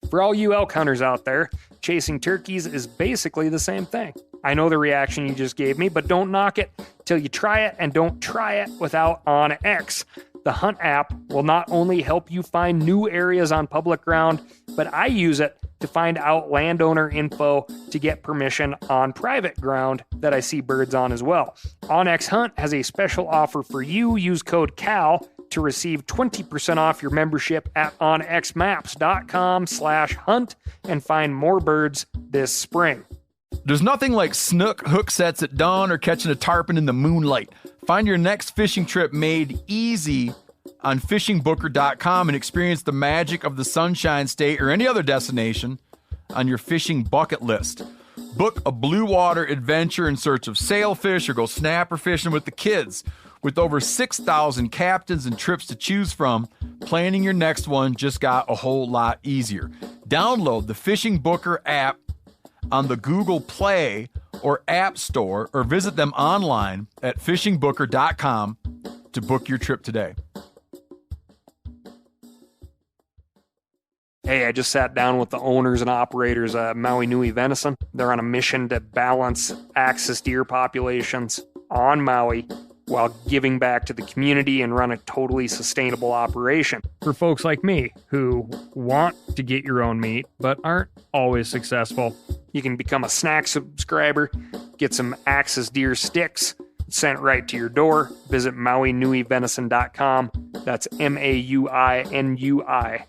For all you elk hunters out there, chasing turkeys is basically the same thing. I know the reaction you just gave me, but don't knock it till you try it, and don't try it without OnX. The Hunt app will not only help you find new areas on public ground, but I use it to find out landowner info to get permission on private ground that I see birds on as well. OnX Hunt has a special offer for you. Use code CAL to receive 20% off your membership at onxmaps.com/hunt and find more birds this spring. There's nothing like snook hook sets at dawn or catching a tarpon in the moonlight. Find your next fishing trip made easy on fishingbooker.com and experience the magic of the Sunshine State or any other destination on your fishing bucket list. Book a blue water adventure in search of sailfish or go snapper fishing with the kids. With over 6,000 captains and trips to choose from, planning your next one just got a whole lot easier. Download the Fishing Booker app on the Google Play or App Store, or visit them online at fishingbooker.com to book your trip today. Hey, I just sat down with the owners and operators of Maui Nui Venison. They're on a mission to balance axis deer populations on Maui while giving back to the community and run a totally sustainable operation. For folks like me who want to get your own meat but aren't always successful, you can become a snack subscriber, get some axis deer sticks sent right to your door. Visit MauiNuiVenison.com. That's MAUINUI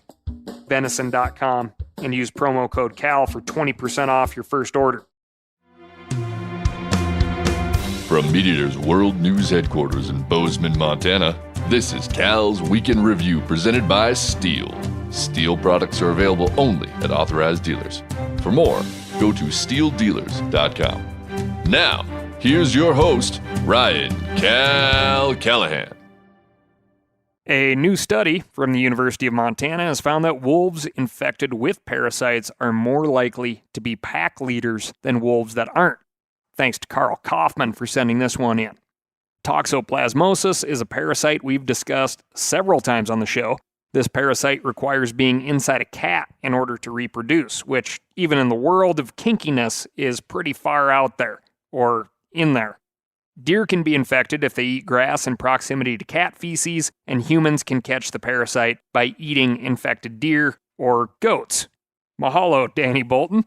venison.com and use promo code CAL for 20% off your first order. From MeatEater's World News Headquarters in Bozeman, Montana, this is Cal's Weekend Review presented by Steel. Steel products are available only at authorized dealers. For more, go to steeldealers.com. Now, here's your host, Ryan Cal Callahan. A new study from the University of Montana has found that wolves infected with parasites are more likely to be pack leaders than wolves that aren't. Thanks to Carl Kaufman for sending this one in. Toxoplasmosis is a parasite we've discussed several times on the show. This parasite requires being inside a cat in order to reproduce, which, even in the world of kinkiness, is pretty far out there, or in there. Deer can be infected if they eat grass in proximity to cat feces, and humans can catch the parasite by eating infected deer or goats. Mahalo, Danny Bolton.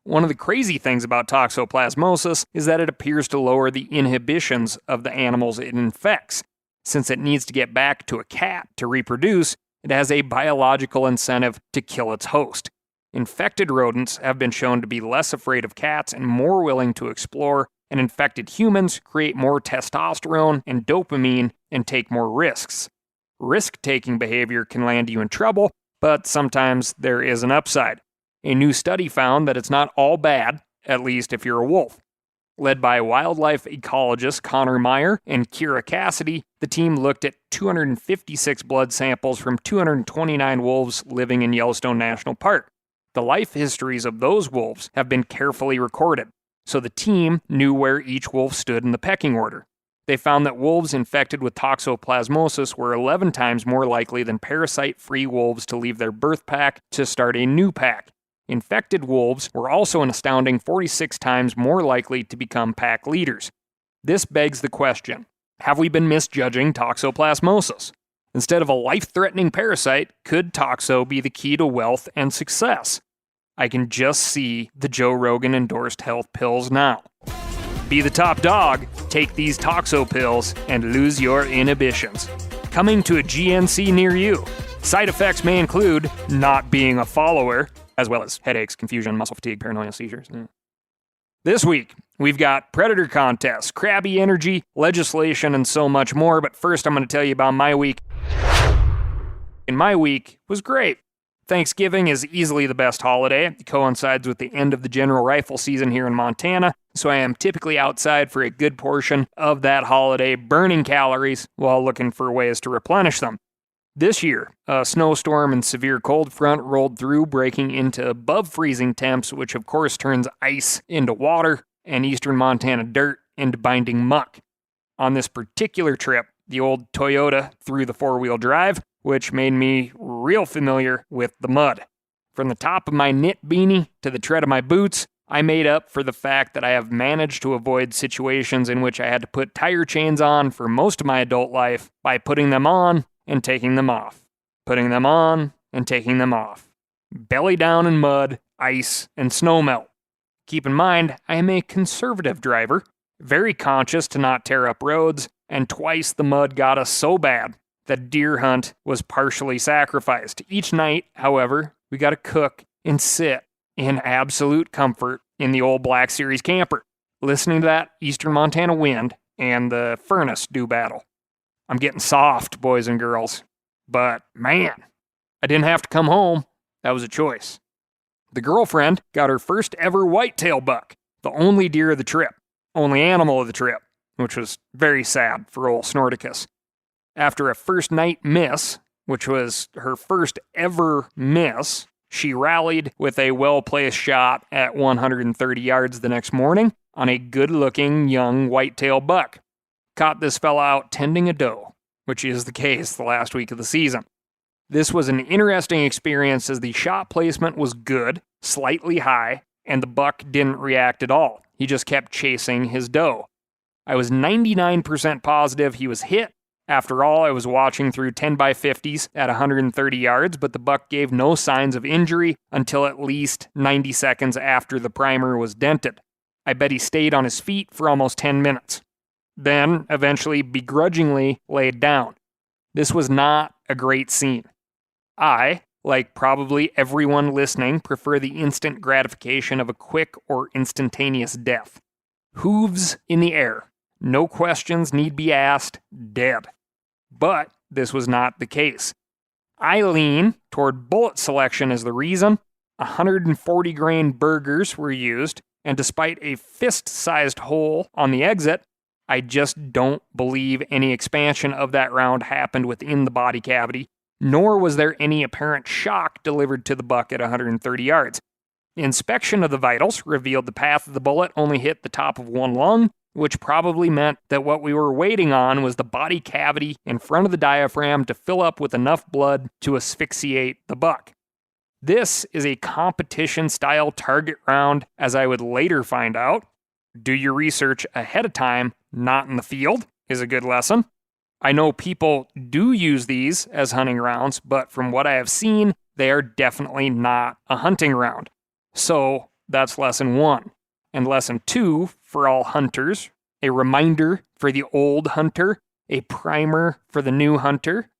One of the crazy things about toxoplasmosis is that it appears to lower the inhibitions of the animals it infects. Since it needs to get back to a cat to reproduce, it has a biological incentive to kill its host. Infected rodents have been shown to be less afraid of cats and more willing to explore, and infected humans create more testosterone and dopamine and take more risks. Risk-taking behavior can land you in trouble, but sometimes there is an upside. A new study found that it's not all bad, at least if you're a wolf. Led by wildlife ecologist Connor Meyer and Kira Cassidy, the team looked at 256 blood samples from 229 wolves living in Yellowstone National Park. The life histories of those wolves have been carefully recorded, so the team knew where each wolf stood in the pecking order. They found that wolves infected with toxoplasmosis were 11 times more likely than parasite-free wolves to leave their birth pack to start a new pack. Infected wolves were also an astounding 46 times more likely to become pack leaders. This begs the question, have we been misjudging toxoplasmosis? Instead of a life-threatening parasite, could toxo be the key to wealth and success? I can just see the Joe Rogan-endorsed health pills now. Be the top dog, take these toxo pills, and lose your inhibitions. Coming to a GNC near you. Side effects may include not being a follower, as well as headaches, confusion, muscle fatigue, paranoia, seizures. This week, we've got predator contests, crabby energy, legislation, and so much more. But first, I'm going to tell you about my week. And my week was great. Thanksgiving is easily the best holiday. It coincides with the end of the general rifle season here in Montana, so I am typically outside for a good portion of that holiday, burning calories while looking for ways to replenish them. This year, a snowstorm and severe cold front rolled through, breaking into above freezing temps, which of course turns ice into water and eastern Montana dirt into binding muck. On this particular trip, the old Toyota threw the four-wheel drive, which made me real familiar with the mud. From the top of my knit beanie to the tread of my boots, I made up for the fact that I have managed to avoid situations in which I had to put tire chains on for most of my adult life by putting them on and taking them off. Putting them on and taking them off. Belly down in mud, ice, and snowmelt. Keep in mind, I am a conservative driver, very conscious to not tear up roads, and twice the mud got us so bad that deer hunt was partially sacrificed. Each night, however, we got to cook and sit in absolute comfort in the old Black Series camper, listening to that eastern Montana wind and the furnace do battle. I'm getting soft, boys and girls. But, man, I didn't have to come home. That was a choice. The girlfriend got her first ever whitetail buck, the only deer of the trip, only animal of the trip, which was very sad for old Snorticus. After a first night miss, which was her first ever miss, she rallied with a well-placed shot at 130 yards the next morning on a good-looking young whitetail buck. Caught this fella out tending a doe, which is the case the last week of the season. This was an interesting experience as the shot placement was good, slightly high, and the buck didn't react at all. He just kept chasing his doe. I was 99% positive he was hit. After all, I was watching through 10x50s at 130 yards, but the buck gave no signs of injury until at least 90 seconds after the primer was dented. I bet he stayed on his feet for almost 10 minutes. Then, eventually, begrudgingly laid down. This was not a great scene. I, like probably everyone listening, prefer the instant gratification of a quick or instantaneous death. Hooves in the air. No questions need be asked, dead. But this was not the case. I lean toward bullet selection as the reason. 140 grain burgers were used, and despite a fist-sized hole on the exit, I just don't believe any expansion of that round happened within the body cavity, nor was there any apparent shock delivered to the buck at 130 yards. Inspection of the vitals revealed the path of the bullet only hit the top of one lung, which probably meant that what we were waiting on was the body cavity in front of the diaphragm to fill up with enough blood to asphyxiate the buck. This is a competition-style target round, as I would later find out. Do your research ahead of time, not in the field, is a good lesson. I know people do use these as hunting rounds, but from what I have seen, they are definitely not a hunting round. So, that's lesson 1. And lesson 2, for all hunters, a reminder for the old hunter, a primer for the new hunter.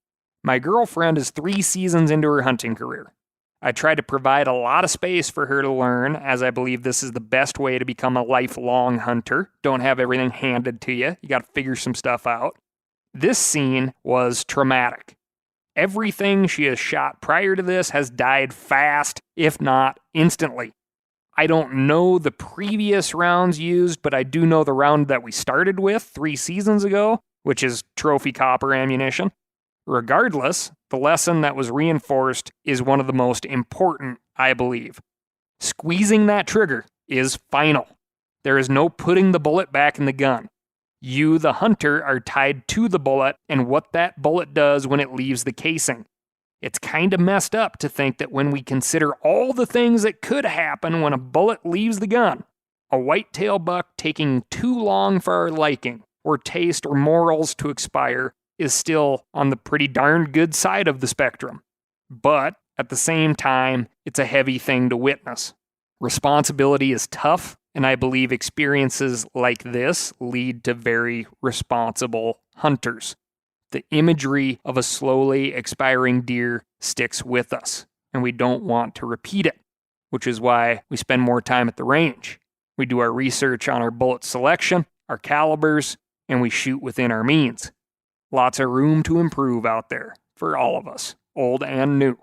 My girlfriend is 3 seasons into her hunting career. I try to provide a lot of space for her to learn, as I believe this is the best way to become a lifelong hunter. Don't have everything handed to you. You got to figure some stuff out. This scene was traumatic. Everything she has shot prior to this has died fast, if not instantly. I don't know the previous rounds used, but I do know the round that we started with 3 seasons ago, which is trophy copper ammunition. Regardless, the lesson that was reinforced is one of the most important, I believe. Squeezing that trigger is final. There is no putting the bullet back in the gun. You, the hunter, are tied to the bullet and what that bullet does when it leaves the casing. It's kind of messed up to think that when we consider all the things that could happen when a bullet leaves the gun, a whitetail buck taking too long for our liking, or taste or morals to expire, is still on the pretty darn good side of the spectrum. But at the same time, it's a heavy thing to witness. Responsibility is tough, and I believe experiences like this lead to very responsible hunters. The imagery of a slowly expiring deer sticks with us, and we don't want to repeat it, which is why we spend more time at the range. We do our research on our bullet selection, our calibers, and we shoot within our means. Lots of room to improve out there for all of us, old and new.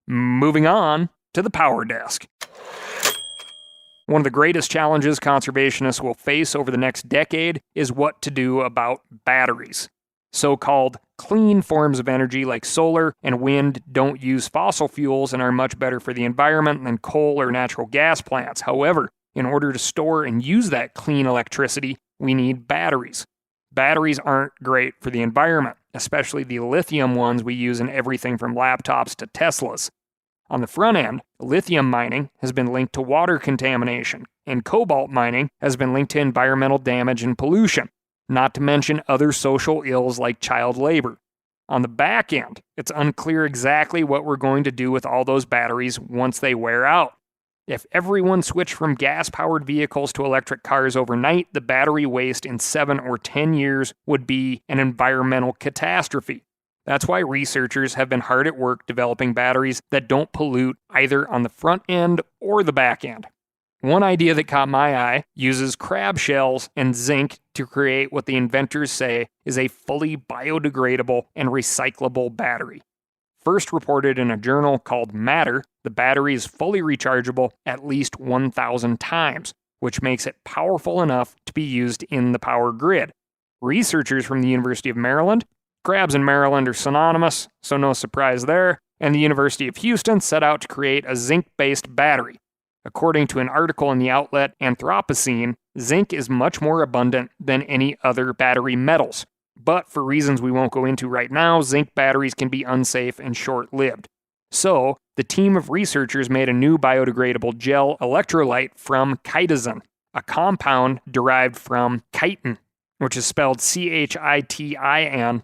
Moving on to the power desk. One of the greatest challenges conservationists will face over the next decade is what to do about batteries. So-called clean forms of energy like solar and wind don't use fossil fuels and are much better for the environment than coal or natural gas plants. However, in order to store and use that clean electricity, we need batteries. Batteries aren't great for the environment, especially the lithium ones we use in everything from laptops to Teslas. On the front end, lithium mining has been linked to water contamination, and cobalt mining has been linked to environmental damage and pollution, not to mention other social ills like child labor. On the back end, it's unclear exactly what we're going to do with all those batteries once they wear out. If everyone switched from gas-powered vehicles to electric cars overnight, the battery waste in 7 or 10 years would be an environmental catastrophe. That's why researchers have been hard at work developing batteries that don't pollute either on the front end or the back end. One idea that caught my eye uses crab shells and zinc to create what the inventors say is a fully biodegradable and recyclable battery. First reported in a journal called Matter, the battery is fully rechargeable at least 1,000 times, which makes it powerful enough to be used in the power grid. Researchers from the University of Maryland, crabs in Maryland are synonymous, so no surprise there, and the University of Houston set out to create a zinc-based battery. According to an article in the outlet Anthropocene, zinc is much more abundant than any other battery metals. But for reasons we won't go into right now, zinc batteries can be unsafe and short-lived. So, the team of researchers made a new biodegradable gel electrolyte from chitosan, a compound derived from chitin, which is spelled Chitin.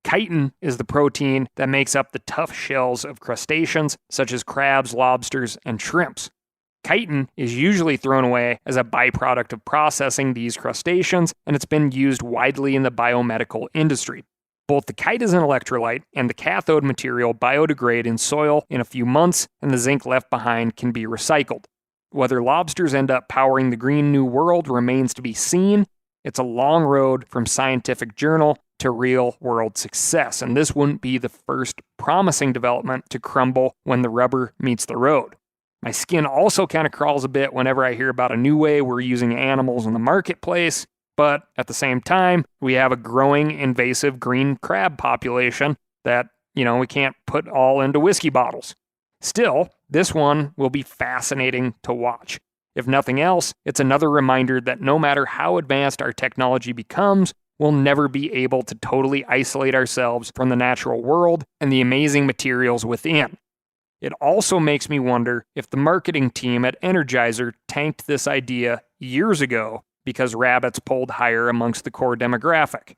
Chitin is the protein that makes up the tough shells of crustaceans, such as crabs, lobsters, and shrimps. Chitin is usually thrown away as a byproduct of processing these crustaceans, and it's been used widely in the biomedical industry. Both the chitosan electrolyte and the cathode material biodegrade in soil in a few months, and the zinc left behind can be recycled. Whether lobsters end up powering the Green New World remains to be seen. It's a long road from scientific journal to real-world success, and this wouldn't be the first promising development to crumble when the rubber meets the road. My skin also kind of crawls a bit whenever I hear about a new way we're using animals in the marketplace, but at the same time, we have a growing invasive green crab population that, we can't put all into whiskey bottles. Still, this one will be fascinating to watch. If nothing else, it's another reminder that no matter how advanced our technology becomes, we'll never be able to totally isolate ourselves from the natural world and the amazing materials within. It also makes me wonder if the marketing team at Energizer tanked this idea years ago because rabbits polled higher amongst the core demographic.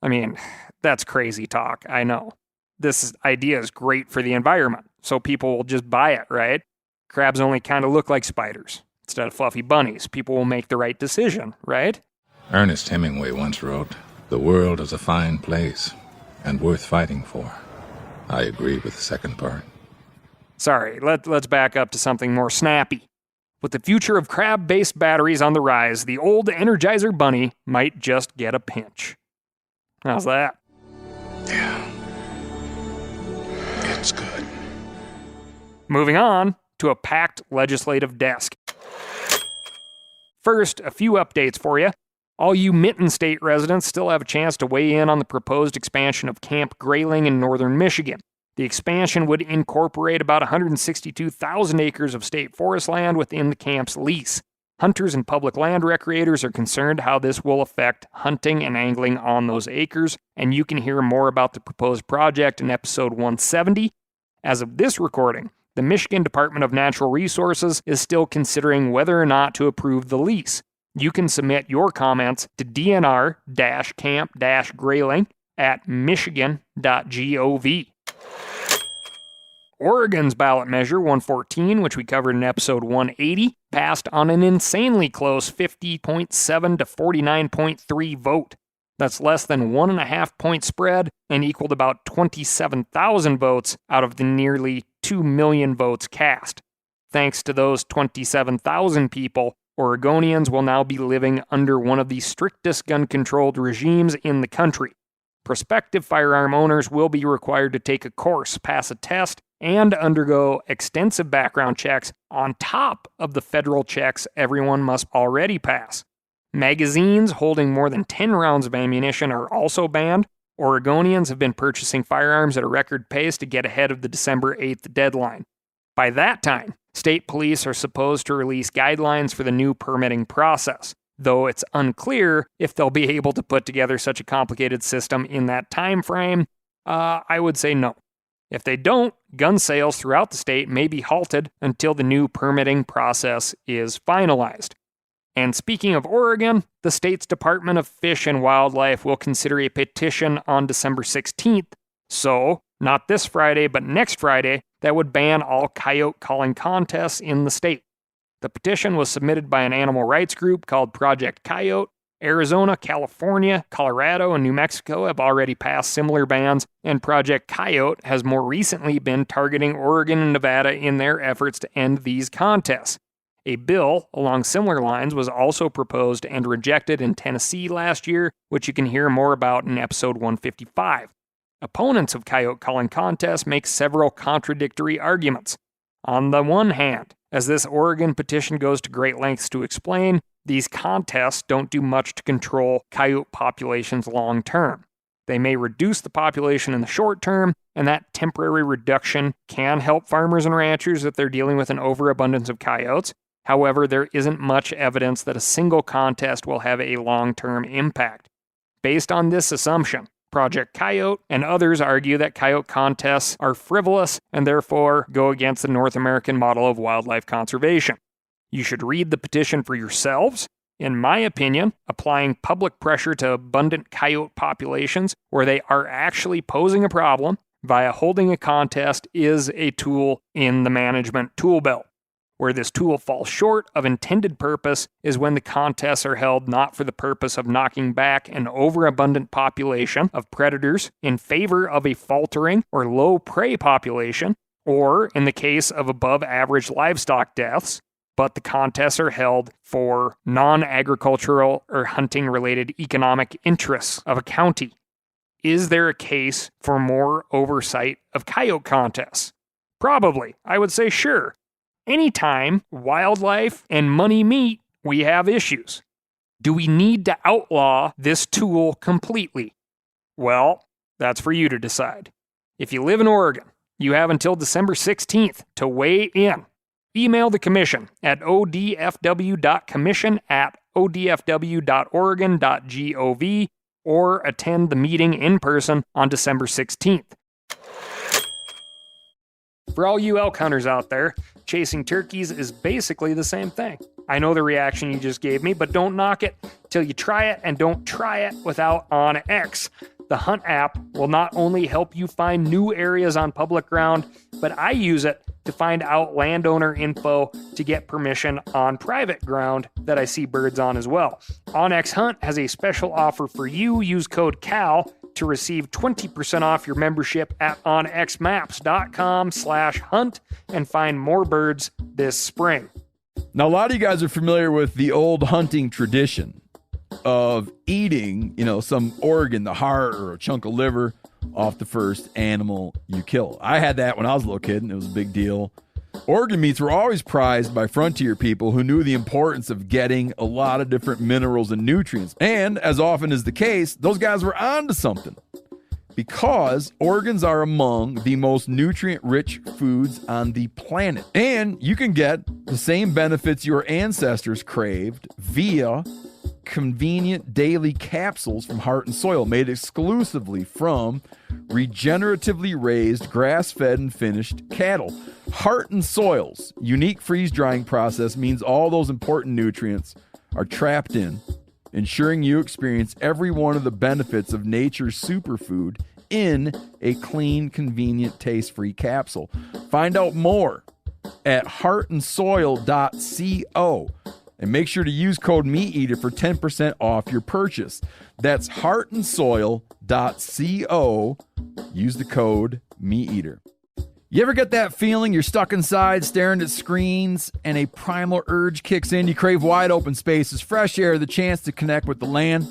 I mean, that's crazy talk, I know. This idea is great for the environment, so people will just buy it, right? Crabs only kind of look like spiders. Instead of fluffy bunnies, people will make the right decision, right? Ernest Hemingway once wrote, "The world is a fine place and worth fighting for." I agree with the second part. Sorry, let's back up to something more snappy. With the future of crab-based batteries on the rise, the old Energizer Bunny might just get a pinch. How's that? Yeah. It's good. Moving on to a packed legislative desk. First, a few updates for you. All you Mitten State residents still have a chance to weigh in on the proposed expansion of Camp Grayling in northern Michigan. The expansion would incorporate about 162,000 acres of state forest land within the camp's lease. Hunters and public land recreators are concerned how this will affect hunting and angling on those acres, and you can hear more about the proposed project in episode 170. As of this recording, the Michigan Department of Natural Resources is still considering whether or not to approve the lease. You can submit your comments to dnr-camp-grayling at michigan.gov. Oregon's ballot measure 114, which we covered in episode 180, passed on an insanely close 50.7 to 49.3 vote. That's less than 1.5 point spread and equaled about 27,000 votes out of the nearly 2 million votes cast. Thanks to those 27,000 people, Oregonians will now be living under one of the strictest gun-controlled regimes in the country. Prospective firearm owners will be required to take a course, pass a test, and undergo extensive background checks on top of the federal checks everyone must already pass. Magazines holding more than 10 rounds of ammunition are also banned. Oregonians have been purchasing firearms at a record pace to get ahead of the December 8th deadline. By that time, state police are supposed to release guidelines for the new permitting process, though it's unclear if they'll be able to put together such a complicated system in that time frame. I would say no. If they don't, gun sales throughout the state may be halted until the new permitting process is finalized. And speaking of Oregon, the state's Department of Fish and Wildlife will consider a petition on December 16th. So, not this Friday, but next Friday, that would ban all coyote calling contests in the state. The petition was submitted by an animal rights group called Project Coyote. Arizona, California, Colorado, and New Mexico have already passed similar bans, and Project Coyote has more recently been targeting Oregon and Nevada in their efforts to end these contests. A bill along similar lines was also proposed and rejected in Tennessee last year, which you can hear more about in episode 155. Opponents of coyote calling contests make several contradictory arguments. On the one hand, as this Oregon petition goes to great lengths to explain, these contests don't do much to control coyote populations long term. They may reduce the population in the short term, and that temporary reduction can help farmers and ranchers if they're dealing with an overabundance of coyotes. However, there isn't much evidence that a single contest will have a long-term impact. Based on this assumption, Project Coyote and others argue that coyote contests are frivolous and therefore go against the North American model of wildlife conservation. You should read the petition for yourselves. In my opinion, applying public pressure to abundant coyote populations where they are actually posing a problem via holding a contest is a tool in the management tool belt. Where this tool falls short of intended purpose is when the contests are held not for the purpose of knocking back an overabundant population of predators in favor of a faltering or low prey population, or in the case of above-average livestock deaths, but the contests are held for non-agricultural or hunting-related economic interests of a county. Is there a case for more oversight of coyote contests? Probably. I would say sure. Anytime wildlife and money meet, we have issues. Do we need to outlaw this tool completely? Well, that's for you to decide. If you live in Oregon, you have until December 16th to weigh in. Email the commission at odfw.commission@odfw.oregon.gov or attend the meeting in person on December 16th. For all you elk hunters out there, chasing turkeys is basically the same thing. I know the reaction you just gave me, but don't knock it till you try it, and don't try it without OnX. The Hunt app will not only help you find new areas on public ground, but I use it to find out landowner info to get permission on private ground that I see birds on as well. OnX Hunt has a special offer for you. Use code CAL to receive 20% off your membership at onxmaps.com/hunt and find more birds this spring. Now, a lot of you guys are familiar with the old hunting tradition of eating, some organ, the heart or a chunk of liver off the first animal you kill. I had that when I was a little kid, and it was a big deal. Organ meats were always prized by frontier people who knew the importance of getting a lot of different minerals and nutrients. And as often is the case, those guys were onto something, because organs are among the most nutrient-rich foods on the planet. And you can get the same benefits your ancestors craved via convenient daily capsules from Heart and Soil, made exclusively from regeneratively raised, grass-fed, and finished cattle. Heart and Soil's unique freeze-drying process means all those important nutrients are trapped in, ensuring you experience every one of the benefits of nature's superfood in a clean, convenient, taste-free capsule. Find out more at heartandsoil.co. And make sure to use code MeatEater for 10% off your purchase. That's heartandsoil.co. Use the code MeatEater. You ever get that feeling you're stuck inside staring at screens and a primal urge kicks in? You crave wide open spaces, fresh air, the chance to connect with the land?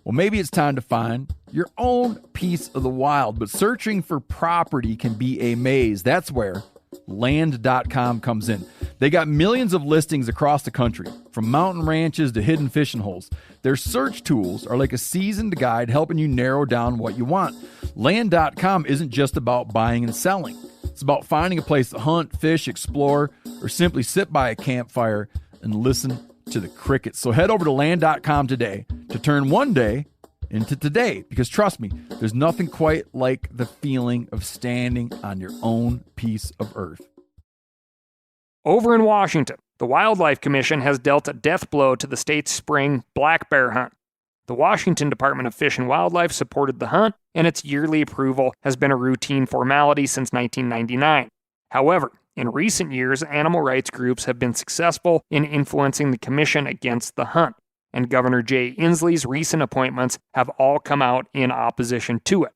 Well, maybe it's time to find your own piece of the wild. But searching for property can be a maze. That's where Land.com comes in. They got millions of listings across the country, from mountain ranches to hidden fishing holes. Their search tools are like a seasoned guide helping you narrow down what you want. Land.com isn't just about buying and selling. It's about finding a place to hunt, fish, explore, or simply sit by a campfire and listen to the crickets. So head over to Land.com today to turn one day into today. Because trust me, there's nothing quite like the feeling of standing on your own piece of earth. Over in Washington, the Wildlife Commission has dealt a death blow to the state's spring black bear hunt. The Washington Department of Fish and Wildlife supported the hunt, and its yearly approval has been a routine formality since 1999. However, in recent years, animal rights groups have been successful in influencing the commission against the hunt, and Governor Jay Inslee's recent appointments have all come out in opposition to it.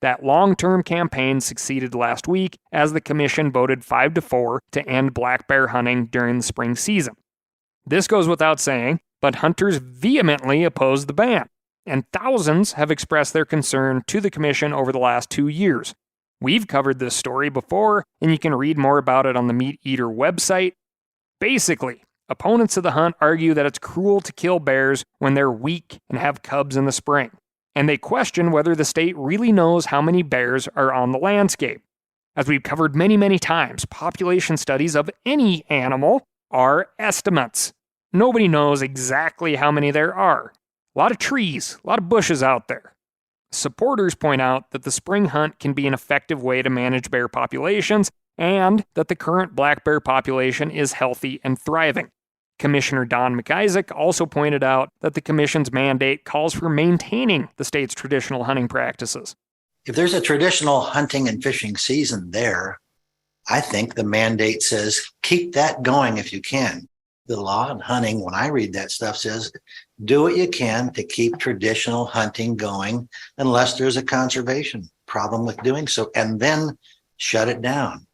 That long-term campaign succeeded last week as the commission voted 5-4 to end black bear hunting during the spring season. This goes without saying, but hunters vehemently oppose the ban, and thousands have expressed their concern to the commission over the last 2 years. We've covered this story before, and you can read more about it on the Meat Eater website. Basically, opponents of the hunt argue that it's cruel to kill bears when they're weak and have cubs in the spring, and they question whether the state really knows how many bears are on the landscape. As we've covered many, many times, population studies of any animal are estimates. Nobody knows exactly how many there are. A lot of trees, a lot of bushes out there. Supporters point out that the spring hunt can be an effective way to manage bear populations, and that the current black bear population is healthy and thriving. Commissioner Don McIsaac also pointed out that the commission's mandate calls for maintaining the state's traditional hunting practices. If there's a traditional hunting and fishing season there, I think the mandate says keep that going if you can. The law on hunting, when I read that stuff, says do what you can to keep traditional hunting going unless there's a conservation problem with doing so, and then shut it down.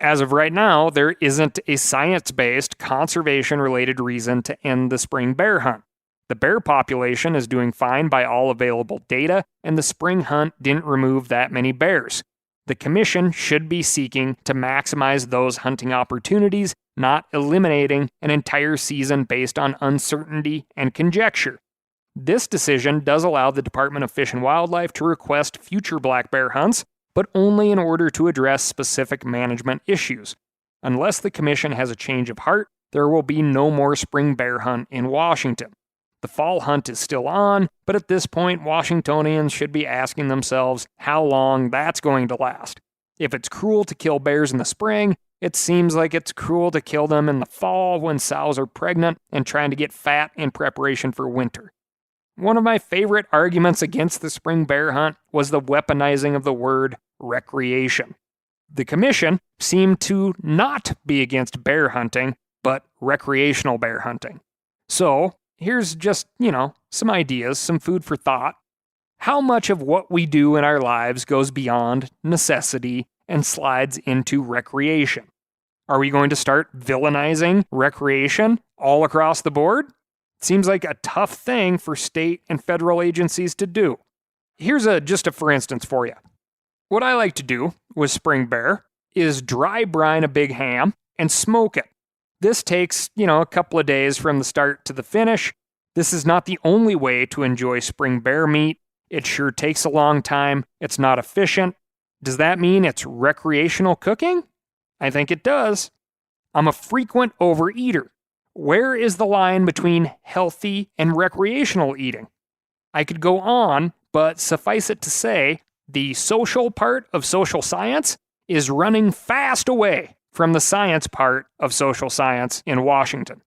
As of right now, there isn't a science-based, conservation-related reason to end the spring bear hunt. The bear population is doing fine by all available data, and the spring hunt didn't remove that many bears. The commission should be seeking to maximize those hunting opportunities, not eliminating an entire season based on uncertainty and conjecture. This decision does allow the Department of Fish and Wildlife to request future black bear hunts, but only in order to address specific management issues. Unless the commission has a change of heart, there will be no more spring bear hunt in Washington. The fall hunt is still on, but at this point, Washingtonians should be asking themselves how long that's going to last. If it's cruel to kill bears in the spring, it seems like it's cruel to kill them in the fall when sows are pregnant and trying to get fat in preparation for winter. One of my favorite arguments against the spring bear hunt was the weaponizing of the word recreation. The commission seemed to not be against bear hunting, but recreational bear hunting. So, here's just, some ideas, some food for thought. How much of what we do in our lives goes beyond necessity and slides into recreation? Are we going to start villainizing recreation all across the board? Seems like a tough thing for state and federal agencies to do. Here's just a for instance for you. What I like to do with spring bear is dry brine a big ham and smoke it. This takes, a couple of days from the start to the finish. This is not the only way to enjoy spring bear meat. It sure takes a long time. It's not efficient. Does that mean it's recreational cooking? I think it does. I'm a frequent overeater. Where is the line between healthy and recreational eating? I could go on, but suffice it to say, the social part of social science is running fast away from the science part of social science in Washington.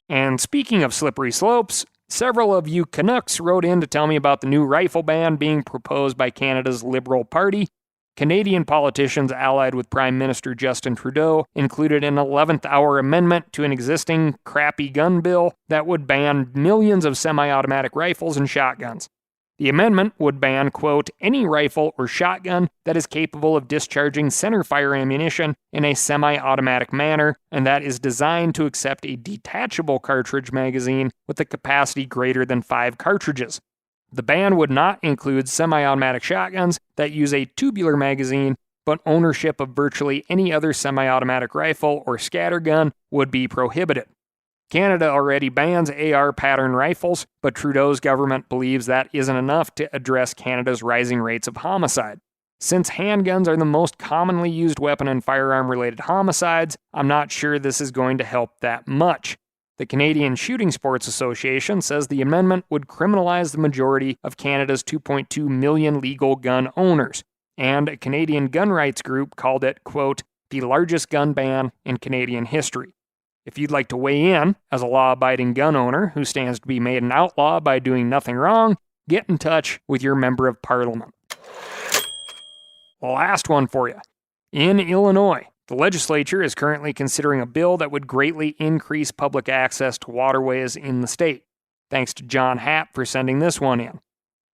And speaking of slippery slopes, several of you Canucks wrote in to tell me about the new rifle ban being proposed by Canada's Liberal Party. Canadian politicians allied with Prime Minister Justin Trudeau included an 11th hour amendment to an existing crappy gun bill that would ban millions of semi-automatic rifles and shotguns. The amendment would ban, quote, any rifle or shotgun that is capable of discharging centerfire ammunition in a semi-automatic manner and that is designed to accept a detachable cartridge magazine with a capacity greater than 5 cartridges. The ban would not include semi-automatic shotguns that use a tubular magazine, but ownership of virtually any other semi-automatic rifle or scattergun would be prohibited. Canada already bans AR pattern rifles, but Trudeau's government believes that isn't enough to address Canada's rising rates of homicide. Since handguns are the most commonly used weapon in firearm-related homicides, I'm not sure this is going to help that much. The Canadian Shooting Sports Association says the amendment would criminalize the majority of Canada's 2.2 million legal gun owners, and a Canadian gun rights group called it, quote, the largest gun ban in Canadian history. If you'd like to weigh in as a law-abiding gun owner who stands to be made an outlaw by doing nothing wrong, get in touch with your member of parliament. Last one for you. In Illinois, the legislature is currently considering a bill that would greatly increase public access to waterways in the state. Thanks to John Happ for sending this one in.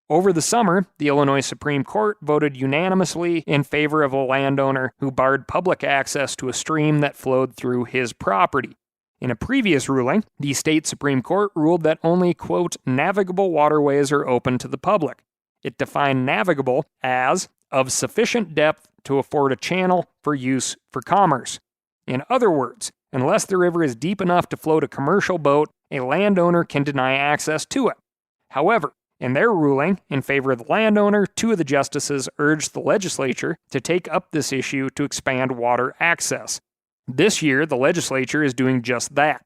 Over the summer, the Illinois Supreme Court voted unanimously in favor of a landowner who barred public access to a stream that flowed through his property. In a previous ruling, the state Supreme Court ruled that only, quote, navigable waterways are open to the public. It defined navigable as of sufficient depth to afford a channel for use for commerce. In other words, unless the river is deep enough to float a commercial boat, a landowner can deny access to it. However, in their ruling in favor of the landowner, two of the justices urged the legislature to take up this issue to expand water access. This year, the legislature is doing just that.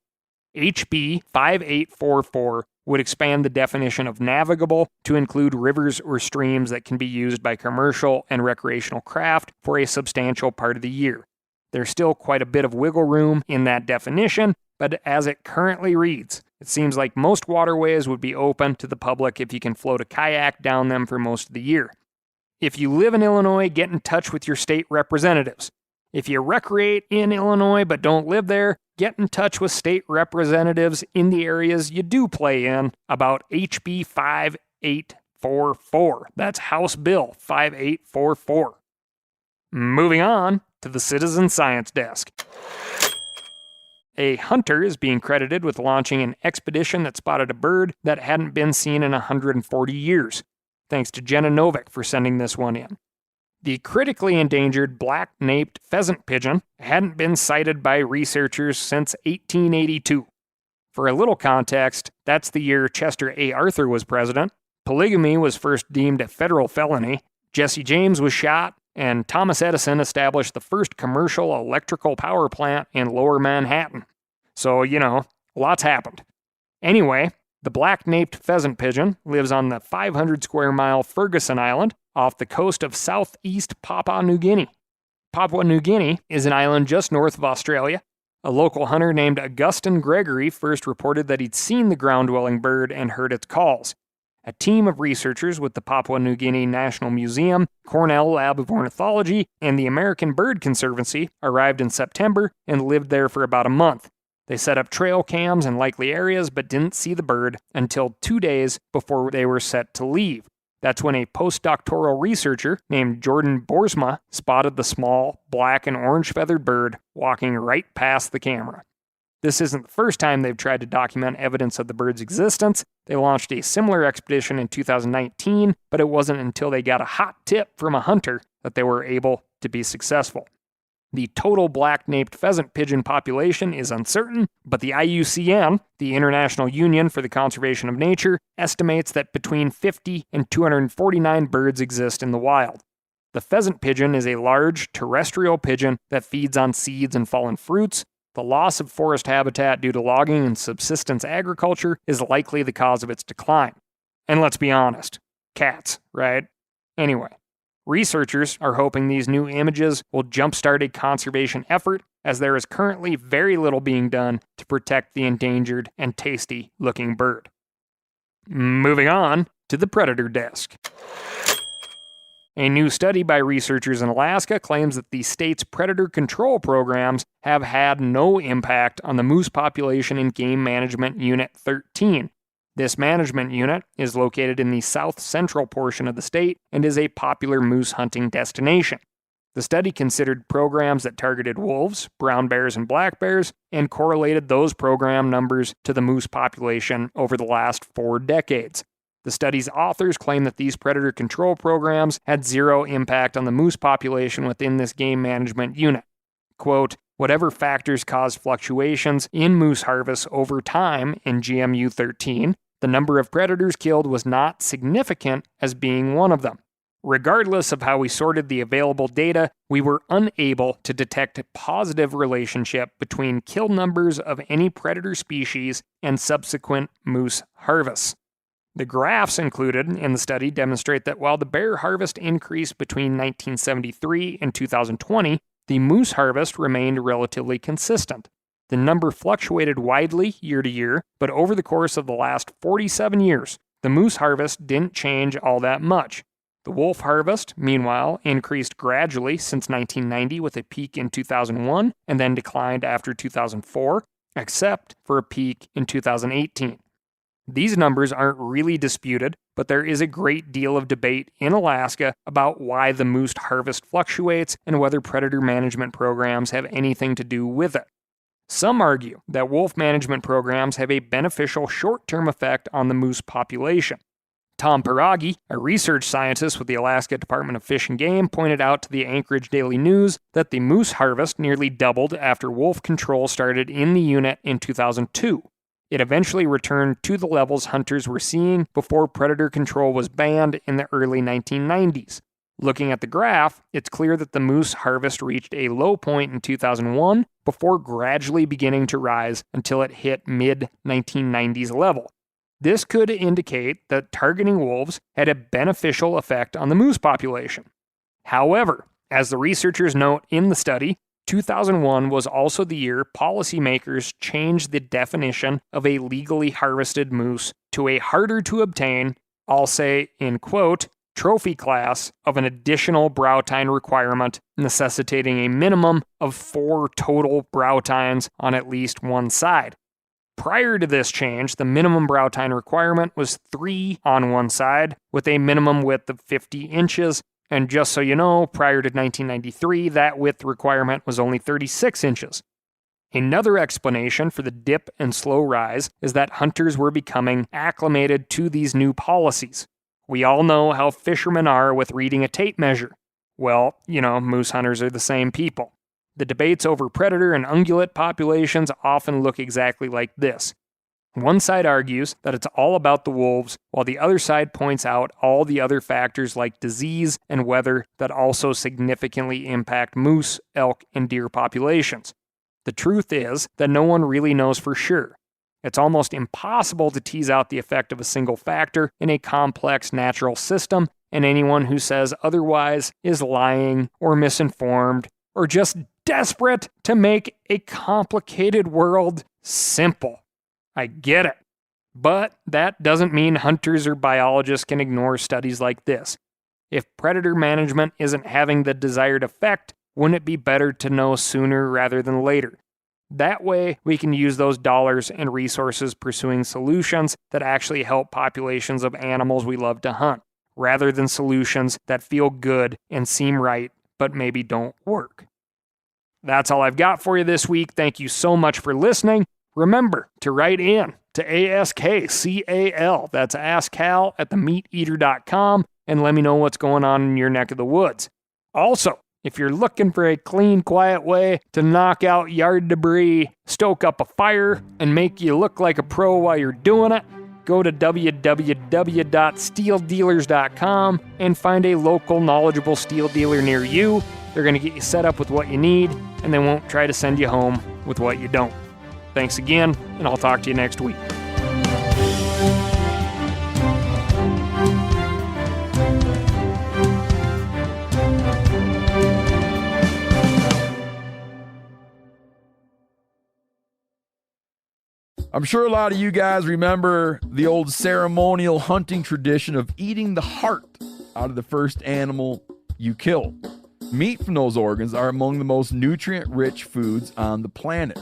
HB 5844 would expand the definition of navigable to include rivers or streams that can be used by commercial and recreational craft for a substantial part of the year. There's still quite a bit of wiggle room in that definition, but as it currently reads, it seems like most waterways would be open to the public if you can float a kayak down them for most of the year. If you live in Illinois, get in touch with your state representatives. If you recreate in Illinois but don't live there, get in touch with state representatives in the areas you do play in about HB 5844. That's House Bill 5844. Moving on to the Citizen Science Desk. A hunter is being credited with launching an expedition that spotted a bird that hadn't been seen in 140 years. Thanks to Jenna Novick for sending this one in. The critically endangered black-naped pheasant pigeon hadn't been sighted by researchers since 1882. For a little context, that's the year Chester A. Arthur was president, polygamy was first deemed a federal felony, Jesse James was shot, and Thomas Edison established the first commercial electrical power plant in Lower Manhattan. So, lots happened. Anyway, the black-naped pheasant pigeon lives on the 500-square-mile Ferguson Island off the coast of southeast Papua New Guinea. Papua New Guinea is an island just north of Australia. A local hunter named Augustin Gregory first reported that he'd seen the ground-dwelling bird and heard its calls. A team of researchers with the Papua New Guinea National Museum, Cornell Lab of Ornithology, and the American Bird Conservancy arrived in September and lived there for about a month. They set up trail cams in likely areas but didn't see the bird until 2 days before they were set to leave. That's when a postdoctoral researcher named Jordan Boersma spotted the small, black and orange-feathered bird walking right past the camera. This isn't the first time they've tried to document evidence of the bird's existence. They launched a similar expedition in 2019, but it wasn't until they got a hot tip from a hunter that they were able to be successful. The total black-naped pheasant pigeon population is uncertain, but the IUCN, the International Union for the Conservation of Nature, estimates that between 50 and 249 birds exist in the wild. The pheasant pigeon is a large, terrestrial pigeon that feeds on seeds and fallen fruits. The loss of forest habitat due to logging and subsistence agriculture is likely the cause of its decline. And let's be honest, cats, right? Anyway. Researchers are hoping these new images will jumpstart a conservation effort, as there is currently very little being done to protect the endangered and tasty-looking bird. Moving on to the predator desk. A new study by researchers in Alaska claims that the state's predator control programs have had no impact on the moose population in Game Management Unit 13. This management unit is located in the south-central portion of the state and is a popular moose hunting destination. The study considered programs that targeted wolves, brown bears, and black bears, and correlated those program numbers to the moose population over the last 4 decades. The study's authors claim that these predator control programs had zero impact on the moose population within this game management unit. Quote, whatever factors caused fluctuations in moose harvests over time in GMU 13, the number of predators killed was not significant as being one of them. Regardless of how we sorted the available data, we were unable to detect a positive relationship between kill numbers of any predator species and subsequent moose harvests. The graphs included in the study demonstrate that while the bear harvest increased between 1973 and 2020, the moose harvest remained relatively consistent. The number fluctuated widely year to year, but over the course of the last 47 years, the moose harvest didn't change all that much. The wolf harvest, meanwhile, increased gradually since 1990 with a peak in 2001 and then declined after 2004, except for a peak in 2018. These numbers aren't really disputed, but there is a great deal of debate in Alaska about why the moose harvest fluctuates and whether predator management programs have anything to do with it. Some argue that wolf management programs have a beneficial short-term effect on the moose population. Tom Piragi, a research scientist with the Alaska Department of Fish and Game, pointed out to the Anchorage Daily News that the moose harvest nearly doubled after wolf control started in the unit in 2002. It eventually returned to the levels hunters were seeing before predator control was banned in the early 1990s. Looking at the graph, it's clear that the moose harvest reached a low point in 2001 before gradually beginning to rise until it hit mid-1990s level. This could indicate that targeting wolves had a beneficial effect on the moose population. However, as the researchers note in the study, 2001 was also the year policymakers changed the definition of a legally harvested moose to a harder to obtain, I'll say in quote, trophy class of an additional brow tine requirement, necessitating a minimum of 4 total brow tines on at least one side. Prior to this change, the minimum brow tine requirement was 3 on one side, with a minimum width of 50 inches, and just so you know, prior to 1993, that width requirement was only 36 inches. Another explanation for the dip and slow rise is that hunters were becoming acclimated to these new policies. We all know how fishermen are with reading a tape measure. Well, moose hunters are the same people. The debates over predator and ungulate populations often look exactly like this. One side argues that it's all about the wolves, while the other side points out all the other factors like disease and weather that also significantly impact moose, elk, and deer populations. The truth is that no one really knows for sure. It's almost impossible to tease out the effect of a single factor in a complex natural system, and anyone who says otherwise is lying or misinformed or just desperate to make a complicated world simple. I get it. But that doesn't mean hunters or biologists can ignore studies like this. If predator management isn't having the desired effect, wouldn't it be better to know sooner rather than later? That way, we can use those dollars and resources pursuing solutions that actually help populations of animals we love to hunt, rather than solutions that feel good and seem right, but maybe don't work. That's all I've got for you this week. Thank you so much for listening. Remember to write in to ASKCAL, that's AskCal at themeateater.com, and let me know what's going on in your neck of the woods. Also, if you're looking for a clean, quiet way to knock out yard debris, stoke up a fire, and make you look like a pro while you're doing it, go to www.steeldealers.com and find a local knowledgeable steel dealer near you. They're going to get you set up with what you need, and they won't try to send you home with what you don't. Thanks again, and I'll talk to you next week. I'm sure a lot of you guys remember the old ceremonial hunting tradition of eating the heart out of the first animal you kill. Meat from those organs are among the most nutrient-rich foods on the planet.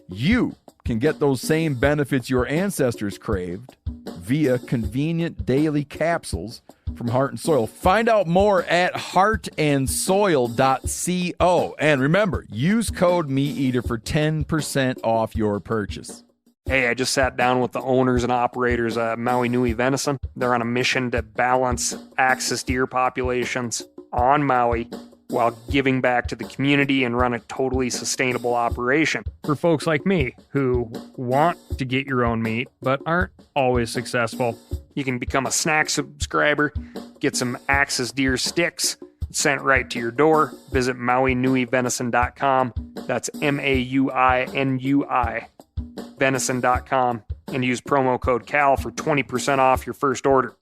You can get those same benefits your ancestors craved via convenient daily capsules from Heart and Soil. Find out more at heartandsoil.co. And remember, use code MeatEater for 10% off your purchase. Hey, I just sat down with the owners and operators of Maui Nui Venison. They're on a mission to balance axis deer populations on Maui while giving back to the community and run a totally sustainable operation. For folks like me who want to get your own meat but aren't always successful, you can become a snack subscriber Get some Axis deer sticks sent right to your door. Visit MauiNuiVenison.com. That's MAUINUI venison.com and use promo code CAL for 20% off your first order.